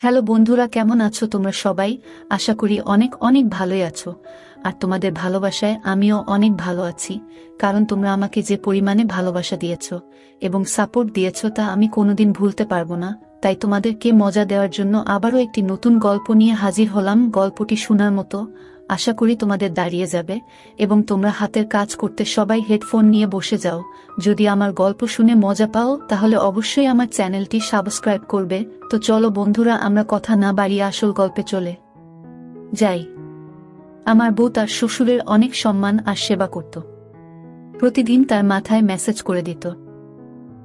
Hello বন্ধুরা, কেমন আছো তোমরা সবাই? আশা করি অনেক অনেক ভালোই আছো। আর তোমাদের ভালোবাসায় আমিও অনেক ভালো আছি, কারণ তোমরা আমাকে যে পরিমাণে ভালোবাসা দিয়েছো এবং সাপোর্ট দিয়েছো তা আমি কোনোদিন ভুলতে পারবো না। তাই তোমাদেরকে মজা দেওয়ার জন্য আবারও একটি নতুন গল্প নিয়ে হাজির হলাম। গল্পটি শোনার মতো, আশা করি তোমাদের দাঁড়িয়ে যাবে এবং তোমরা হাতের কাজ করতে সবাই হেডফোন নিয়ে বসে যাও। যদি আমার গল্প শুনে মজা পাও তাহলে অবশ্যই আমার চ্যানেলটি সাবস্ক্রাইব করবে। তো চলো বন্ধুরা, আমরা কথা না বাড়িয়ে আসল গল্পে চলে যাই। আমার বউ তার শ্বশুরের অনেক সম্মান আর সেবা করত। প্রতিদিন তার মাথায় মেসেজ করে দিত,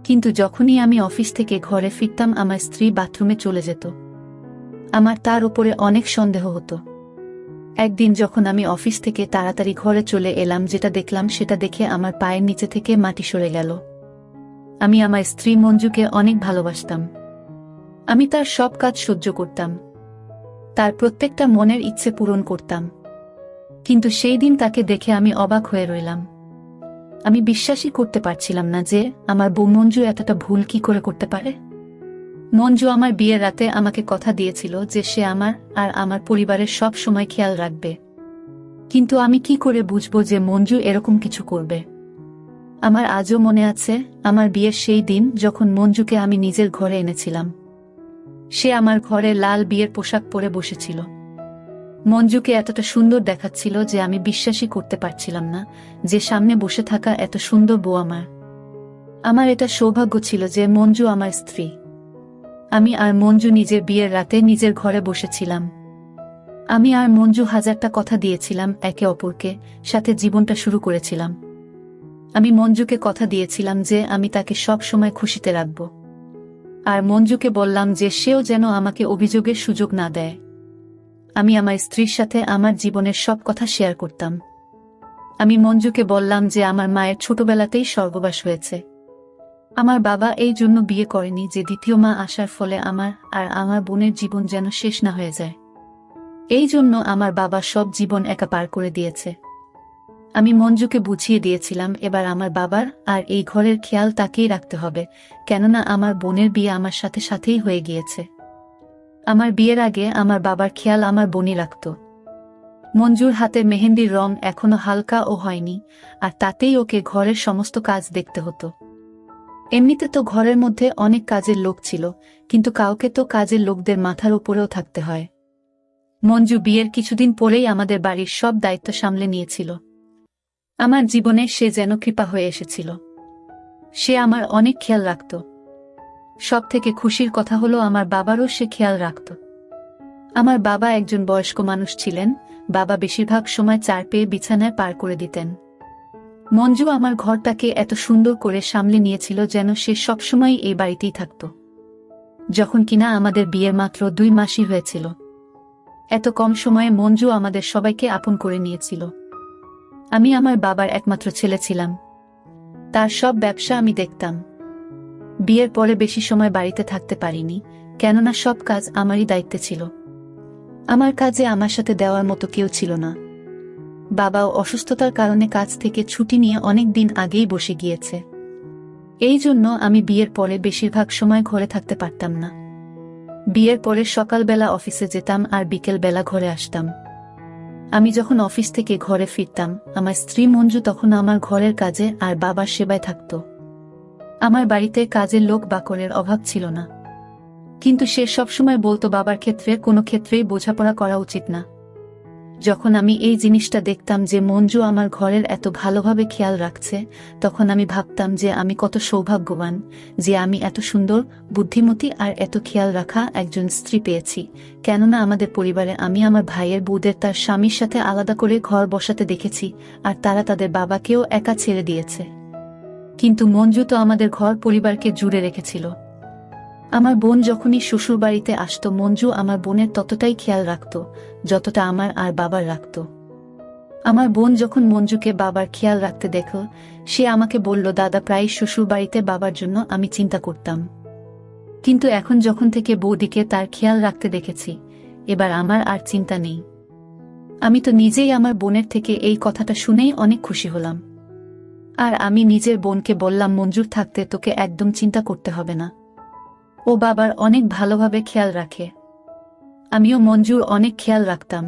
কিন্তু যখনই আমি অফিস থেকে ঘরে ফিরতাম আমার স্ত্রী বাথরুমে চলে যেত। আমার তার উপরে অনেক সন্দেহ হতো। একদিন যখন আমি অফিস থেকে তাড়াতাড়ি ঘরে চলে এলাম, যেটা দেখলাম সেটা দেখে আমার পায়ের নিচে থেকে মাটি সরে গেল। আমি আমার স্ত্রী মঞ্জুকে অনেক ভালোবাসতাম। আমি তার সব কাজ সহ্য করতাম, তার প্রত্যেকটা মনের ইচ্ছে পূরণ করতাম। কিন্তু সেই দিন তাকে দেখে আমি অবাক হয়ে রইলাম। আমি বিশ্বাসই করতে পারছিলাম না যে আমার বউ মঞ্জু এতটা ভুল কি করে করতে পারে। মঞ্জু আমার বিয়ের রাতে আমাকে কথা দিয়েছিল যে সে আমার আর আমার পরিবারের সব সময় খেয়াল রাখবে, কিন্তু আমি কি করে বুঝবো যে মঞ্জু এরকম কিছু করবে। আমার আজও মনে আছে আমার বিয়ের সেই দিন যখন মঞ্জুকে আমি নিজের ঘরে এনেছিলাম। সে আমার ঘরে লাল বিয়ের পোশাক পরে বসেছিল। মঞ্জুকে এতটা সুন্দর দেখাচ্ছিল যে আমি বিশ্বাসই করতে পারছিলাম না যে সামনে বসে থাকা এত সুন্দর বউ আমার। আমার এটা সৌভাগ্য ছিল যে মঞ্জু আমার স্ত্রী। আমি আর মঞ্জু নিজের বিয়ের রাতে নিজের ঘরে বসেছিলাম। আমি আর মঞ্জু হাজারটা কথা দিয়েছিলাম একে অপরকে, সাথে জীবনটা শুরু করেছিলাম। আমি মঞ্জুকে কথা দিয়েছিলাম যে আমি তাকে সব সময় খুশিতে রাখব, আর মঞ্জুকে বললাম যে সেও যেন আমাকে অভিযোগের সুযোগ না দেয়। আমি আমার স্ত্রীর সাথে আমার জীবনের সব কথা শেয়ার করতাম। আমি মঞ্জুকে বললাম যে আমার মায়ের ছোটবেলাতেই স্বর্গবাস হয়েছে। আমার বাবা এই জন্য বিয়ে করেনি যে দ্বিতীয় মা আসার ফলে আমার আর আমার বোনের জীবন যেন শেষ না হয়ে যায়। এই জন্য আমার বাবা সব জীবন একা পার করে দিয়েছে। আমি মঞ্জুকে বুঝিয়ে দিয়েছিলাম এবার আমার বাবার আর এই ঘরের খেয়াল তাকেই রাখতে হবে, কেননা আমার বোনের বিয়ে আমার সাথে সাথেই হয়ে গিয়েছে। আমার বিয়ের আগে আমার বাবার খেয়াল আমার বোনই রাখত। মঞ্জুর হাতে মেহেন্দির রং এখনো হালকা ও হয়নি, আর তাতেই ওকে ঘরের সমস্ত কাজ দেখতে হতো। এমনিতে তো ঘরের মধ্যে অনেক কাজের লোক ছিল, কিন্তু কাউকে তো কাজের লোকদের মাথার উপরেও থাকতে হয়। মঞ্জু বিয়ের কিছুদিন পরেই আমাদের বাড়ির সব দায়িত্ব সামলে নিয়েছিল। আমার জীবনে সে যেন কৃপা হয়ে এসেছিল। সে আমার অনেক খেয়াল রাখত। সব থেকে খুশির কথা হলো আমার বাবারও সে খেয়াল রাখত। আমার বাবা একজন বয়স্ক মানুষ ছিলেন। বাবা বেশিরভাগ সময় চার পেয়ে বিছানায় পার করে দিতেন। মঞ্জু আমার ঘরটাকে এত সুন্দর করে সামলে নিয়েছিল যেন সে সবসময় এই বাড়িতেই থাকত। যখন কিনা আমাদের বিয়ের মাত্র 2 মাসই হয়েছিল, এত কম সময়ে মঞ্জু আমাদের সবাইকে আপন করে নিয়েছিল। আমি আমার বাবার একমাত্র ছেলে ছিলাম। তার সব ব্যবসা আমি দেখতাম। বিয়ের পরে বেশি সময় বাড়িতে থাকতে পারিনি, কেননা সব কাজ আমারই দায়িত্বে ছিল। আমার কাজে আমার সাথে দেওয়ার মতো কেউ ছিল না। বাবাও অসুস্থতার কারণে কাজ থেকে ছুটি নিয়ে অনেক দিন আগেই বসে গিয়েছে। এই জন্য আমি বিয়ের পরে বেশিরভাগ সময় ঘরে থাকতে পারতাম না। বিয়ের পরে সকালবেলা অফিসে যেতাম আর বিকেলবেলা ঘরে আসতাম। আমি যখন অফিস থেকে ঘরে ফিরতাম আমার স্ত্রী মঞ্জু তখন আমার ঘরের কাজে আর বাবার সেবায় থাকত। আমার বাড়িতে কাজের লোক বাকরের অভাব ছিল না, কিন্তু সে সবসময় বলতো বাবার ক্ষেত্রে কোনো ক্ষেত্রেই বোঝাপড়া করা উচিত না। যখন আমি এই জিনিসটা দেখতাম যে মঞ্জু আমার ঘরের এত ভালোভাবে খেয়াল রাখছে, তখন আমি ভাবতাম যে আমি কত সৌভাগ্যবান যে আমি এত সুন্দর, বুদ্ধিমতী আর এত খেয়াল রাখা একজন স্ত্রী পেয়েছি। কেননা আমাদের পরিবারে আমি আমার ভাইয়ের বউদের তার স্বামীর সাথে আলাদা করে ঘর বসাতে দেখেছি, আর তারা তাদের বাবাকেও একা ছেড়ে দিয়েছে। কিন্তু মঞ্জু তো আমাদের ঘর পরিবারকে জুড়ে রেখেছিল। আমার বোন যখনই শ্বশুরবাড়িতে আসতো মঞ্জু আমার বোনের ততটাই খেয়াল রাখত যতটা আমার আর বাবার রাখত। আমার বোন যখন মঞ্জুকে বাবার খেয়াল রাখতে দেখল, সে আমাকে বলল, দাদা প্রায় শ্বশুরবাড়িতে বাবার জন্য আমি চিন্তা করতাম, কিন্তু এখন যখন থেকে বৌদিকে তার খেয়াল রাখতে দেখেছি, এবার আমার আর চিন্তা নেই। আমি তো নিজেই আমার বোনের থেকে এই কথাটা শুনেই অনেক খুশি হলাম। আর আমি নিজের বোনকে বললাম, মঞ্জুর থাকতে তোকে একদম চিন্তা করতে হবে না, ও বাবার অনেক ভালোভাবে খেয়াল রাখে। আমিও মঞ্জুর অনেক খেয়াল রাখতাম।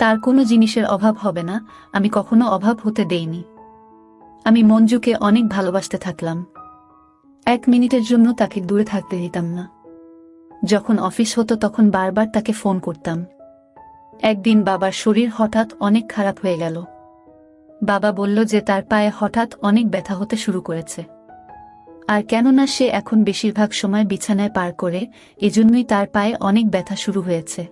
তার কোনো জিনিসের অভাব হবে না, আমি কখনো অভাব হতে দেইনি। আমি মঞ্জুকে অনেক ভালোবাসতে থাকলাম। 1 মিনিটের জন্য তাকে দূরে থাকতে দিতাম না। যখন অফিস হতো তখন বারবার তাকে ফোন করতাম। একদিন বাবার শরীর হঠাৎ অনেক খারাপ হয়ে গেল। বাবা বলল যে তার পায়ে হঠাৎ অনেক ব্যথা হতে শুরু করেছে। আর কেননা সে এখন বেশিরভাগ সময় বিছানায় পার করে, এজন্যই তার পায়ে অনেক ব্যথা শুরু হয়েছে।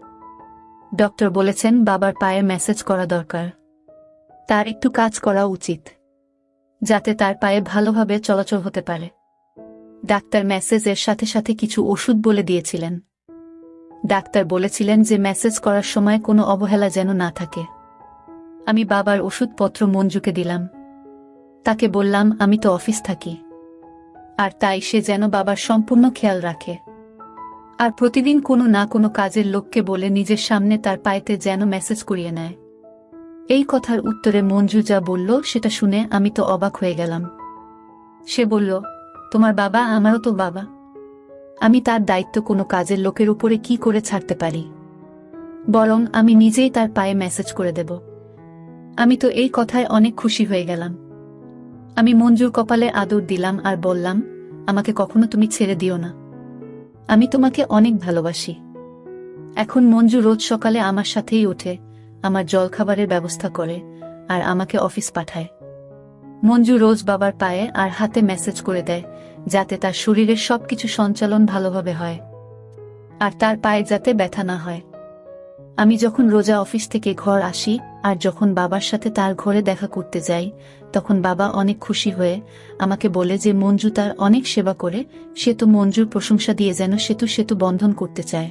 ডক্টর বলেছেন বাবার পায়ে ম্যাসাজ করা দরকার। তার একটু কাজ করা উচিত, যাতে তার পায়ে ভালোভাবে চলাচল হতে পারে। ডাক্তার ম্যাসেজের সাথে সাথে কিছু ওষুধ বলে দিয়েছিলেন। ডাক্তার বলেছিলেন যে ম্যাসেজ করার সময় কোনো অবহেলা যেন না থাকে। আমি বাবার ওষুধপত্র মঞ্জুকে দিলাম। তাকে বললাম আমি তো অফিস থাকি, আর তাই সে যেন বাবার সম্পূর্ণ খেয়াল রাখে। আর প্রতিদিন কোনো না কোনো কাজের লোককে বলে নিজের সামনে তার পায়েতে যেন ম্যাসেজ করিয়ে নেয়। এই কথার উত্তরে মঞ্জু যা বলল সেটা শুনে আমি তো অবাক হয়ে গেলাম। সে বলল, তোমার বাবা আমারও তো বাবা। আমি তার দায়িত্ব কোনো কাজের লোকের উপরে কি করে ছাড়তে পারি? বরং আমি নিজেই তার পায়ে ম্যাসেজ করে দেব। আমি তো এই কথায় অনেক খুশি হয়ে গেলাম। আমি মঞ্জুর কপালে আদর দিলাম আর বললাম, আমাকে কখনো তুমি ছেড়ে দিও না। আমি তোমাকে অনেক ভালোবাসি। এখন মঞ্জু রোজ সকালে আমার সাথেই ওঠে, আমার জলখাবারের ব্যবস্থা করে, আর আমাকে অফিস পাঠায়। মঞ্জু রোজ বাবার পায়ে আর হাতে ম্যাসেজ করে দেয়, যাতে তার শরীরের সবকিছু সঞ্চালন ভালোভাবে হয়, আর তার পায়ে যাতে ব্যথা না হয়। আমি যখন রোজা অফিস থেকে ঘর আসি আর যখন বাবার সাথে তার ঘরে দেখা করতে যাই, তখন বাবা অনেক খুশি হয়ে আমাকে বলে যে মঞ্জু তার অনেক সেবা করে, সে তো মঞ্জুর প্রশংসা দিয়ে যেন সেতু সেতু বন্ধন করতে চায়।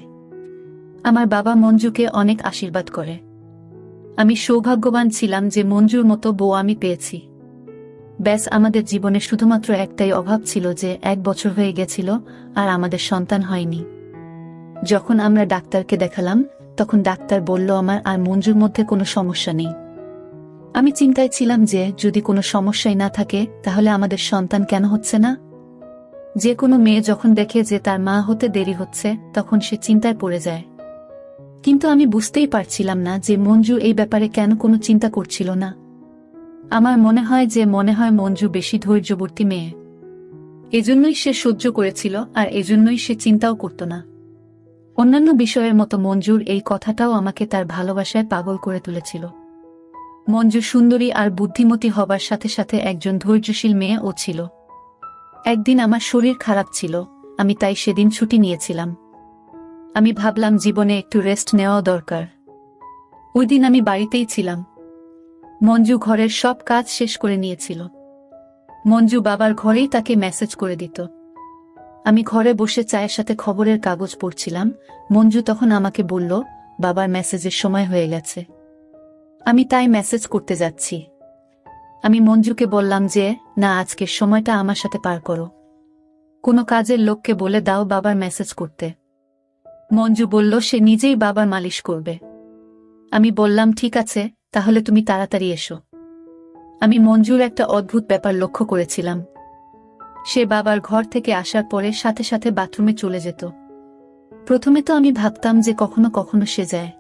আমার বাবা মঞ্জুকে অনেক আশীর্বাদ করে। আমি সৌভাগ্যবান ছিলাম যে মঞ্জুর মতো বউ আমি পেয়েছি। ব্যাস, আমাদের জীবনে শুধুমাত্র একটাই অভাব ছিল যে 1 বছর হয়ে গেছিল আর আমাদের সন্তান হয়নি। যখন আমরা ডাক্তারকে দেখালাম তখন ডাক্তার বলল আমার আর মঞ্জুর মধ্যে কোনো সমস্যা নেই। আমি চিন্তায় ছিলাম যে যদি কোনো সমস্যাই না থাকে তাহলে আমাদের সন্তান কেন হচ্ছে না। যে কোনো মেয়ে যখন দেখে যে তার মা হতে দেরি হচ্ছে তখন সে চিন্তায় পড়ে যায়। কিন্তু আমি বুঝতেই পারছিলাম না যে মঞ্জু এই ব্যাপারে কেন কোনো চিন্তা করছিল না। আমার মনে হয় মঞ্জু বেশি ধৈর্যবর্তী মেয়ে। এজন্যই সে সহ্য করেছিল আর এজন্যই সে চিন্তাও করত না। অন্যান্য বিষয়ের মতো মঞ্জুর এই কথাটাও আমাকে তার ভালোবাসায় পাগল করে তুলেছিল। মঞ্জু সুন্দরী আর বুদ্ধিমতী হবার সাথে সাথে একজন ধৈর্যশীল মেয়েও ছিল। একদিন আমার শরীর খারাপ ছিল, আমি তাই সেদিন ছুটি নিয়েছিলাম। আমি ভাবলাম জীবনে একটু রেস্ট নেওয়া দরকার। ওই দিন আমি বাড়িতেই ছিলাম। মঞ্জু ঘরের সব কাজ শেষ করে নিয়েছিল। মঞ্জু বাবার ঘরেই তাকে মেসেজ করে দিত। আমি ঘরে বসে চায়ের সাথে খবরের কাগজ পড়ছিলাম। মঞ্জু তখন আমাকে বলল, বাবার মেসেজের সময় হয়ে গেছে। আমি তাই মেসেজ করতে যাচ্ছি। আমি মঞ্জুকে বললাম যে না, আজকের সময়টা আমার সাথে পার করো। কোনো কাজের লোককে বলে দাও বাবার মেসেজ করতে। মঞ্জু বলল সে নিজেই বাবার মালিশ করবে। আমি বললাম ঠিক আছে, তাহলে তুমি তাড়াতাড়ি এসো। আমি মঞ্জুর একটা অদ্ভুত ব্যাপার লক্ষ্য করেছিলাম। সে বাবার ঘর থেকে আসার পরে সাথে সাথে বাথরুমে চলে যেত। প্রথমে তো আমি ভাবতাম যে কখনো কখনো সে যায়,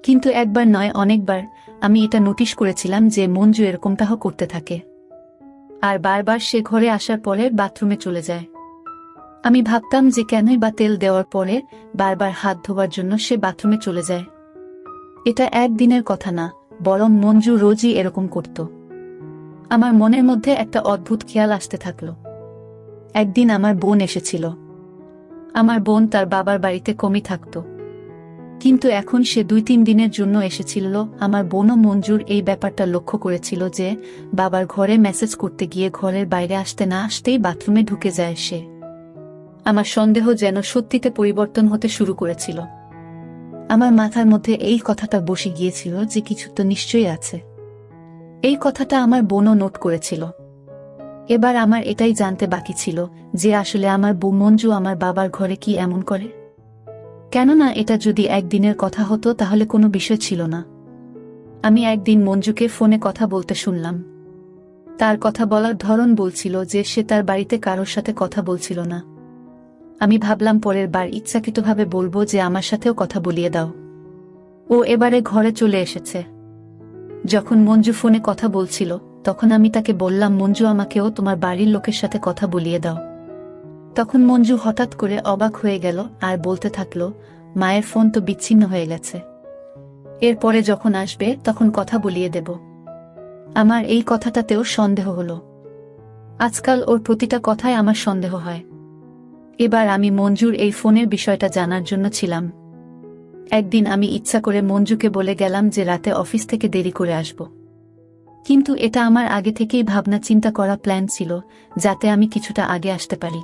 কিন্তু একবার নয় অনেকবার আমি এটা নোটিশ করেছিলাম যে মঞ্জু এরকমটাও করতে থাকে। আর বারবার সে ঘরে আসার পরে বাথরুমে চলে যায়। আমি ভাবতাম যে কেনই বা তেল দেওয়ার পরে বারবার হাত ধোবার জন্য সে বাথরুমে চলে যায়। এটা একদিনের কথা না, বরং মঞ্জু রোজই এরকম করত। আমার মনের মধ্যে একটা অদ্ভুত খেয়াল আসতে থাকলো। একদিন আমার বোন এসেছিল। আমার বোন তার বাবার বাড়িতে কমই থাকত, কিন্তু এখন সে 2-3 দিনের জন্য এসেছিল। আমার বোনও মঞ্জুর এই ব্যাপারটা লক্ষ্য করেছিল যে বাবার ঘরে মেসেজ করতে গিয়ে ঘরের বাইরে আসতে না আসতেই বাথরুমে ঢুকে যায় সে। আমার সন্দেহ যেন সত্যিতে পরিবর্তন হতে শুরু করেছিল। আমার মাথার মধ্যে এই কথাটা বসে গিয়েছিল যে কিছু তো নিশ্চয়ই আছে। এই কথাটা আমার বোনও নোট করেছিল। এবার আমার এটাই জানতে বাকি ছিল যে আসলে আমার বউ মঞ্জু আমার বাবার ঘরে কি এমন করে। কেননা এটা যদি একদিনের কথা হতো তাহলে কোনো বিষয় ছিল না। আমি একদিন মঞ্জুকে ফোনে কথা বলতে শুনলাম। তার কথা বলার ধরন বলছিল যে সে তার বাড়িতে কারোর সাথে কথা বলছিল না। আমি ভাবলাম পরের বার ইচ্ছাকৃতভাবে বলবো যে আমার সাথেও কথা বলিয়ে দাও। ও এবারে ঘরে চলে এসেছে। যখন মঞ্জু ফোনে কথা বলছিল তখন আমি তাকে বললাম, মঞ্জু, আমাকেও তোমার বাড়ির লোকের সাথে কথা বলিয়ে দাও। তখন মঞ্জু হঠাৎ করে অবাক হয়ে গেল আর বলতে থাকলো, মায়ের ফোন তো বিচ্ছিন্ন হয়ে গেছে, এরপরে যখন আসবে তখন কথা বলিয়ে দেব। আমার এই কথাটাতেও সন্দেহ হলো। আজকাল ওর প্রতিটা কথায় আমার সন্দেহ হয়। এবার আমি মঞ্জুর এই ফোনের বিষয়টা জানার জন্য ছিলাম। একদিন আমি ইচ্ছা করে মঞ্জুকে বলে গেলাম যে রাতে অফিস থেকে দেরি করে আসব। কিন্তু এটা আমার আগে থেকেই ভাবনা চিন্তা করা প্ল্যান ছিল, যাতে আমি কিছুটা আগে আসতে পারি,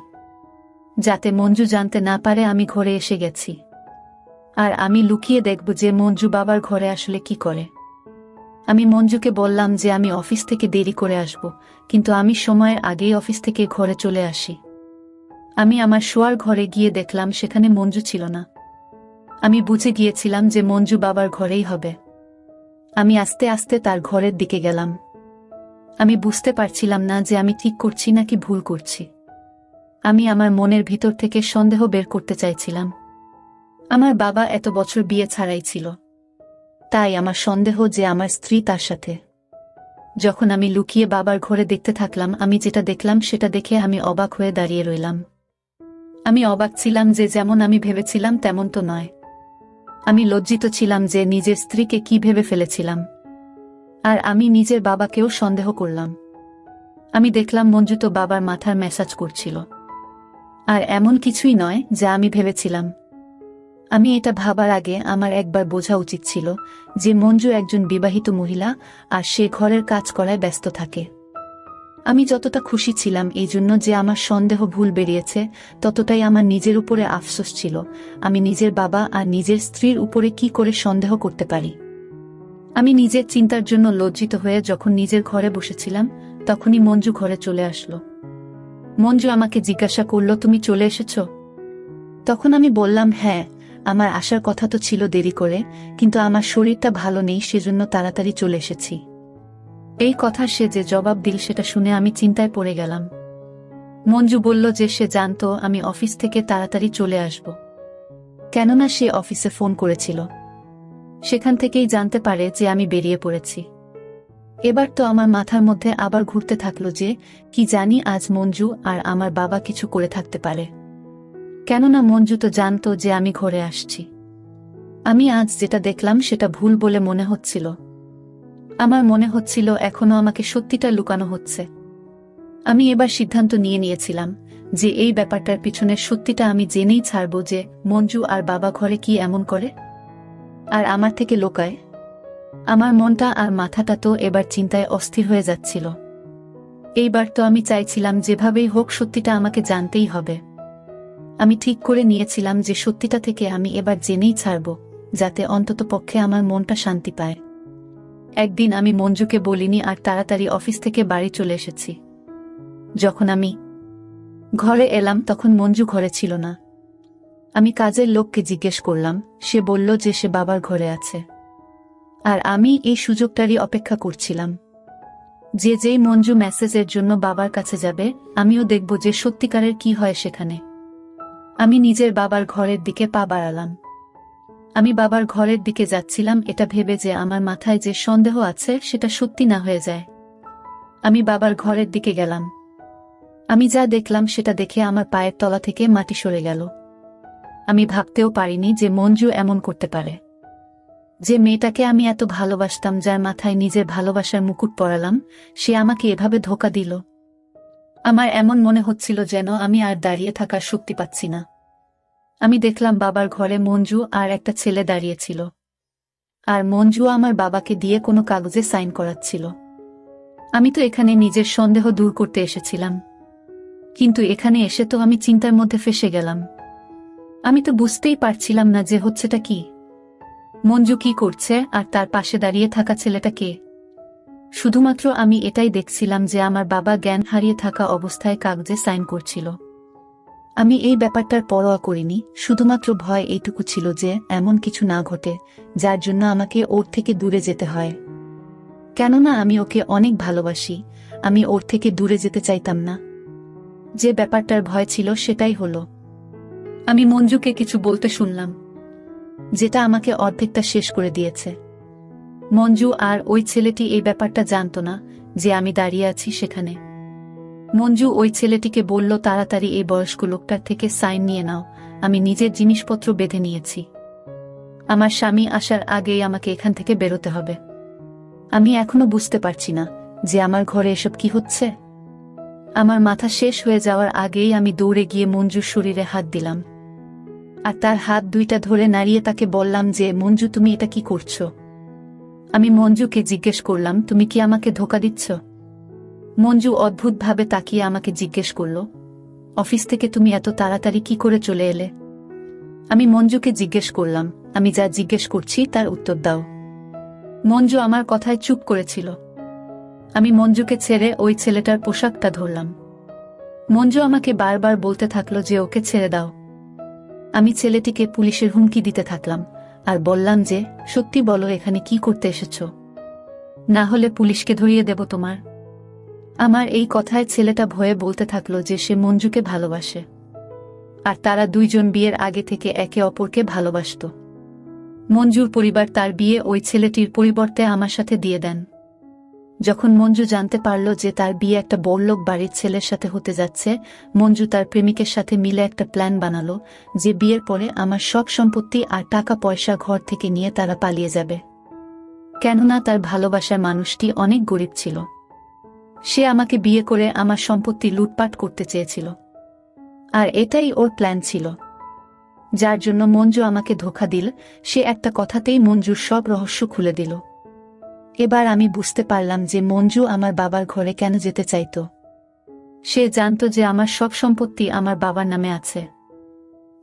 যাতে মঞ্জু জানতে না পারে আমি ঘরে এসে গেছি। আর আমি লুকিয়ে দেখব যে মঞ্জু বাবার ঘরে আসলে কি করে। আমি মঞ্জুকে বললাম যে আমি অফিস থেকে দেরি করে আসব, কিন্তু আমি সময়ের আগেই অফিস থেকে ঘরে চলে আসি। আমি আমার শোয়ার ঘরে গিয়ে দেখলাম সেখানে মঞ্জু ছিল না। আমি বুঝে গিয়েছিলাম যে মঞ্জু বাবার ঘরেই হবে। আমি আস্তে আস্তে তার ঘরের দিকে গেলাম। আমি বুঝতে পারছিলাম না যে আমি ঠিক করছি নাকি ভুল করছি। আমি আমার মনের ভিতর থেকে সন্দেহ বের করতে চাইছিলাম। আমার বাবা এত বছর বিয়ে ছাড়াই ছিল, তাই আমার সন্দেহ যে আমার স্ত্রী তার সাথে। যখন আমি লুকিয়ে বাবার ঘরে দেখতে থাকলাম, আমি যেটা দেখলাম সেটা দেখে আমি অবাক হয়ে দাঁড়িয়ে রইলাম। আমি অবাক ছিলাম যে যেমন আমি ভেবেছিলাম তেমন তো নয়। আমি লজ্জিত ছিলাম যে নিজের স্ত্রীকে কি ভেবে ফেলেছিলাম। আর আমি নিজের বাবাকেও সন্দেহ করলাম। আমি দেখলাম মঞ্জু তো বাবার মাথার ম্যাসাজ করছিল। আর এমন কিছুই নয় যা আমি ভেবেছিলাম। আমি এটা ভাবার আগে আমার একবার বোঝা উচিত ছিল যে মঞ্জু একজন বিবাহিত মহিলা আর সে ঘরের কাজ করায় ব্যস্ত থাকে। আমি যতটা খুশি ছিলাম এই জন্য যে আমার সন্দেহ ভুল বেরিয়েছে, ততটাই আমার নিজের উপরে আফসোস ছিল। আমি নিজের বাবা আর নিজের স্ত্রীর উপরে কি করে সন্দেহ করতে পারি। আমি নিজের চিন্তার জন্য লজ্জিত হয়ে যখন নিজের ঘরে বসেছিলাম, তখনই মঞ্জু ঘরে চলে আসলো। মঞ্জু আমাকে জিজ্ঞাসা করলো, তুমি চলে এসেছ? তখন আমি বললাম, হ্যাঁ, আমার আসার কথা তো ছিল দেরি করে, কিন্তু আমার শরীরটা ভালো নেই, সেজন্য তাড়াতাড়ি চলে এসেছি। এই কথা সে যে জবাব দিল সেটা শুনে আমি চিন্তায় পড়ে গেলাম। মঞ্জু বলল যে সে জানতো আমি অফিস থেকে তাড়াতাড়ি চলে আসব, কেননা সে অফিসে ফোন করেছিল। সেখান থেকেই জানতে পারে যে আমি বেরিয়ে পড়েছি। এবার তো আমার মাথার মধ্যে আবার ঘুরতে থাকলো যে কি জানি আজ মঞ্জু আর আমার বাবা কিছু করে থাকতে পারে, কেননা মঞ্জু তো জানতো যে আমি ঘরে আসছি। আমি আজ যেটা দেখলাম সেটা ভুল বলে মনে হচ্ছিল। আমার মনে হচ্ছিল এখনো আমাকে সত্যিটা লুকানো হচ্ছে। আমি এবার সিদ্ধান্ত নিয়েছিলাম যে এই ব্যাপারটার পিছনের সত্যিটা আমি জেনেই ছাড়ব, যে মঞ্জু আর বাবা ঘরে কি এমন করে আর আমার থেকে লোকায়। আমার মনটা আর মাথাটা তো এবার চিন্তায় অস্থির হয়ে যাচ্ছিল। এইবার তো আমি চাইছিলাম যেভাবেই হোক সত্যিটা আমাকে জানতেই হবে। আমি ঠিক করে নিয়েছিলাম যে সত্যিটা থেকে আমি এবার জেনেই ছাড়ব, যাতে অন্তত পক্ষে আমার মনটা শান্তি পায়। একদিন আমি মঞ্জুকে বলিনি আর তাড়াতাড়ি অফিস থেকে বাড়ি চলে এসেছি। যখন আমি ঘরে এলাম তখন মঞ্জু ঘরে ছিল না। আমি কাজের লোককে জিজ্ঞেস করলাম, সে বলল যে সে বাবার ঘরে আছে। আর আমি এই সুযোগটারই অপেক্ষা করছিলাম, যে যেই মঞ্জু মেসেজের জন্য বাবার কাছে যাবে আমিও দেখব যে সত্যিকারের কি হয় সেখানে। আমি নিজের বাবার ঘরের দিকে পা বাড়ালাম। আমি বাবার ঘরের দিকে যাচ্ছিলাম এটা ভেবে যে আমার মাথায় যে সন্দেহ আছে সেটা সত্যি না হয়ে যায়। আমি বাবার ঘরের দিকে গেলাম। আমি যা দেখলাম সেটা দেখে আমার পায়ের তলা থেকে মাটি সরে গেল। আমি ভাবতেও পারিনি যে মঞ্জু এমন করতে পারে। যে মেয়েটাকে আমি এত ভালোবাসতাম, যার মাথায় নিজের ভালোবাসার মুকুট পরালাম, সে আমাকে এভাবে ধোঁকা দিল। আমার এমন মনে হচ্ছিল যেন আমি আর দাঁড়িয়ে থাকার শক্তি পাচ্ছি না। আমি দেখলাম বাবার ঘরে মঞ্জু আর একটা ছেলে দাঁড়িয়েছিল, আর মঞ্জু আমার বাবাকে দিয়ে কোনো কাগজে সাইন করাচ্ছিল। আমি তো এখানে নিজের সন্দেহ দূর করতে এসেছিলাম, কিন্তু এখানে এসে তো আমি চিন্তার মধ্যে ফেঁসে গেলাম। আমি তো বুঝতেই পারছিলাম না যে হচ্ছেটা কি। মঞ্জু কি করছে আর তার পাশে দাঁড়িয়ে থাকা ছেলেটা কে? শুধুমাত্র আমি এটাই দেখছিলাম যে আমার বাবা জ্ঞান হারিয়ে থাকা অবস্থায় কাগজে সাইন করছিল। আমি এই ব্যাপারটার পরোয়া করিনি, শুধুমাত্র ভয় এইটুকু ছিল যে এমন কিছু না ঘটে যার জন্য আমাকে ওর থেকে দূরে যেতে হয়। কেননা আমি ওকে অনেক ভালোবাসি, আমি ওর থেকে দূরে যেতে চাইতাম না। যে ব্যাপারটার ভয় ছিল সেটাই হলো। আমি মঞ্জুকে কিছু বলতে শুনলাম, যেটা আমাকে অর্ধেকটা শেষ করে দিয়েছে। মঞ্জু আর ওই ছেলেটি এই ব্যাপারটা জানত না যে আমি দাঁড়িয়ে আছি সেখানে। মঞ্জু ওই ছেলেটিকে বলল, তাড়াতাড়ি এই বয়স্ক লোকটার থেকে সাইন নিয়ে নাও, আমি নিজের জিনিসপত্র বেঁধে নিয়েছি। আমার স্বামী আসার আগেই আমাকে এখান থেকে বেরোতে হবে। আমি এখনো বুঝতে পারছি না যে আমার ঘরে এসব কি হচ্ছে। আমার মাথা শেষ হয়ে যাওয়ার আগেই আমি দৌড়ে গিয়ে মঞ্জুর শরীরে হাত দিলাম, আর তার হাত দুইটা ধরে নাড়িয়ে তাকে বললাম যে, মঞ্জু তুমি এটা কি করছো? আমি মঞ্জুকে জিজ্ঞেস করলাম, তুমি কি আমাকে ধোঁকা দিচ্ছ? মঞ্জু অদ্ভুতভাবে তাকিয়ে আমাকে জিজ্ঞেস করল, অফিস থেকে তুমি এত তাড়াতাড়ি কি করে চলে এলে? আমি মঞ্জুকে জিজ্ঞেস করলাম, আমি যা জিজ্ঞেস করছি তার উত্তর দাও। মঞ্জু আমার কথায় চুপ করেছিল। আমি মঞ্জুকে ছেড়ে ওই ছেলেটার পোশাকটা ধরলাম। মঞ্জু আমাকে বারবার বলতে থাকলো যে ওকে ছেড়ে দাও। আমি ছেলেটিকে পুলিশের হুমকি দিতে থাকলাম আর বললাম যে, সত্যি বলো এখানে কি করতে এসেছো, না হলে পুলিশকে ধরিয়ে দেব তোমার। আমার এই কথায় ছেলেটা ভয়ে বলতে থাকলো যে সে মঞ্জুকে ভালোবাসে, আর তারা দুইজন বিয়ের আগে থেকে একে অপরকে ভালোবাসত। মঞ্জুর পরিবার তার বিয়ে ওই ছেলেটির পরিবর্তে আমার সাথে দিয়ে দেন। যখন মঞ্জু জানতে পারল যে তার বিয়ে একটা বড়লোক বাড়ির ছেলের সাথে হতে যাচ্ছে, মঞ্জু তার প্রেমিকের সাথে মিলে একটা প্ল্যান বানালো যে বিয়ের পরে আমার সব সম্পত্তি আর টাকা পয়সা ঘর থেকে নিয়ে তারা পালিয়ে যাবে। কেননা তার ভালোবাসার মানুষটি অনেক গরিব ছিল। সে আমাকে বিয়ে করে আমার সম্পত্তি লুটপাট করতে চেয়েছিল, আর এটাই ওর প্ল্যান ছিল, যার জন্য মঞ্জু আমাকে ধোঁকা দিল। সে একটা কথাতেই মঞ্জুর সব রহস্য খুলে দিল। এবার আমি বুঝতে পারলাম যে মঞ্জু আমার বাবার ঘরে কেন যেতে চাইত। সে জানত যে আমার সব সম্পত্তি আমার বাবার নামে আছে।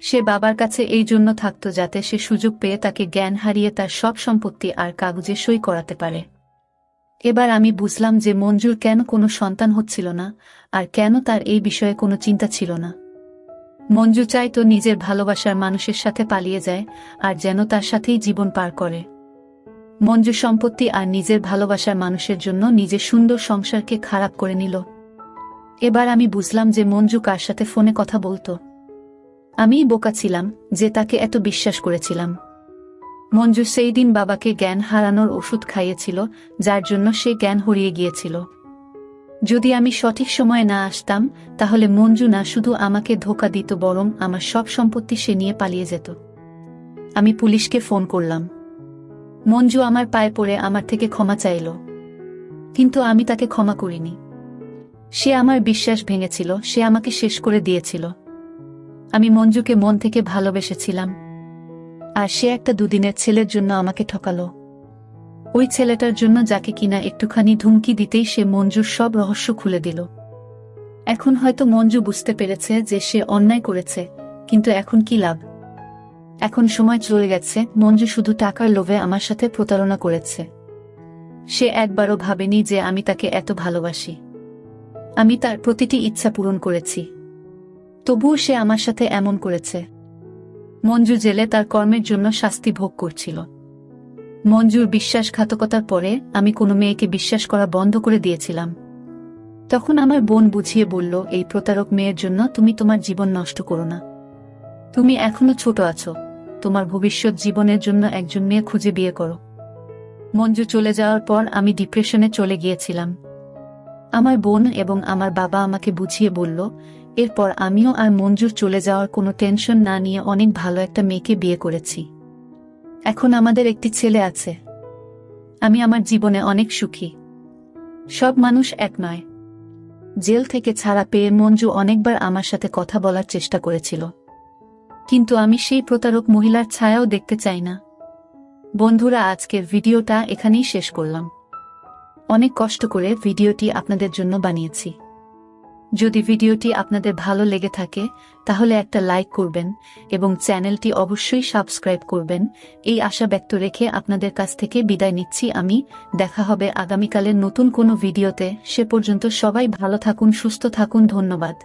সে বাবার কাছে এই জন্য থাকত যাতে সে সুযোগ পেয়ে তাকে জ্ঞান হারিয়ে তার সব সম্পত্তি আর কাগজে সই করাতে পারে। এবার আমি বুঝলাম যে মঞ্জুর কেন কোনো সন্তান হচ্ছিল না, আর কেন তার এই বিষয়ে কোনো চিন্তা ছিল না। মঞ্জু চাইতো নিজের ভালোবাসার মানুষের সাথে পালিয়ে যায়, আর যেন তার সাথেই জীবন পার করে। মঞ্জু সম্পত্তি আর নিজের ভালোবাসার মানুষের জন্য নিজের সুন্দর সংসারকে খারাপ করে নিল। এবার আমি বুঝলাম যে মঞ্জু কার সাথে ফোনে কথা বলতো। আমিই বোকা ছিলাম যে তাকে এত বিশ্বাস করেছিলাম। মঞ্জু সেই দিন বাবাকে জ্ঞান হারানোর ওষুধ খাইয়েছিল, যার জন্য সে জ্ঞান হারিয়ে গিয়েছিল। যদি আমি সঠিক সময়ে না আসতাম, তাহলে মঞ্জু না শুধু আমাকে ধোঁকা দিত, বরং আমার সব সম্পত্তি সে নিয়ে পালিয়ে যেত। আমি পুলিশকে ফোন করলাম। মঞ্জু আমার পায়ে পড়ে আমার থেকে ক্ষমা চাইল, কিন্তু আমি তাকে ক্ষমা করিনি। সে আমার বিশ্বাস ভেঙেছিল, সে আমাকে শেষ করে দিয়েছিল। আমি মঞ্জুকে মন থেকে ভালোবেসেছিলাম, আর সে একটা দুদিনের ছেলের জন্য আমাকে ঠকালো। ওই ছেলেটার জন্য যাকে কিনা একটুখানি ধুমকি দিতেই সে মঞ্জুর সব রহস্য খুলে দিল। এখন হয়তো মঞ্জু বুঝতে পেরেছে যে সে অন্যায় করেছে, কিন্তু এখন কি লাভ? এখন সময় চলে গেছে। মঞ্জু শুধু টাকার লোভে আমার সাথে প্রতারণা করেছে। সে একবারও ভাবেনি যে আমি তাকে এত ভালোবাসি। আমি তার প্রতিটি ইচ্ছা পূরণ করেছি, তবুও সে আমার সাথে এমন করেছে। মঞ্জু জেলে তার কর্মের জন্য শাস্তি ভোগ করছিল। মঞ্জুর বিশ্বাসঘাতকতার পরে আমি কোনো মেয়েকে বিশ্বাস করা বন্ধ করে দিয়েছিলাম। তখন আমার বোন বুঝিয়ে বলল, এই প্রতারক মেয়ের জন্য তুমি তোমার জীবন নষ্ট করো না। তুমি এখনো ছোট আছো, তোমার ভবিষ্যৎ জীবনের জন্য একজন মেয়ে খুঁজে বিয়ে করো। মঞ্জু চলে যাওয়ার পর আমি ডিপ্রেশনে চলে গিয়েছিলাম। আমার বোন এবং আমার বাবা আমাকে বুঝিয়ে বলল, এরপর আমিও আর মঞ্জুর চলে যাওয়ার কোনো টেনশন না নিয়ে অনেক ভালো একটা মেয়েকে বিয়ে করেছি। এখন আমাদের একটি ছেলে আছে। আমি আমার জীবনে অনেক সুখী। সব মানুষ এক নয়। জেল থেকে ছাড়া পেয়ে মঞ্জু অনেকবার আমার সাথে কথা বলার চেষ্টা করেছিল, কিন্তু আমি সেই প্রতারক মহিলার ছায়াও দেখতে চাই না। বন্ধুরা, আজকের ভিডিওটা এখানেই শেষ করলাম। অনেক কষ্ট করে ভিডিওটি আপনাদের জন্য বানিয়েছি। যদি ভিডিওটি আপনাদের ভালো লেগে থাকে তাহলে একটা লাইক করবেন এবং চ্যানেলটি অবশ্যই সাবস্ক্রাইব করবেন। এই আশা ব্যক্ত রেখে আপনাদের কাছ থেকে বিদায় নিচ্ছি আমি। দেখা হবে আগামীকালের নতুন কোনো ভিডিওতে। সে পর্যন্ত সবাই ভালো থাকুন, সুস্থ থাকুন। ধন্যবাদ।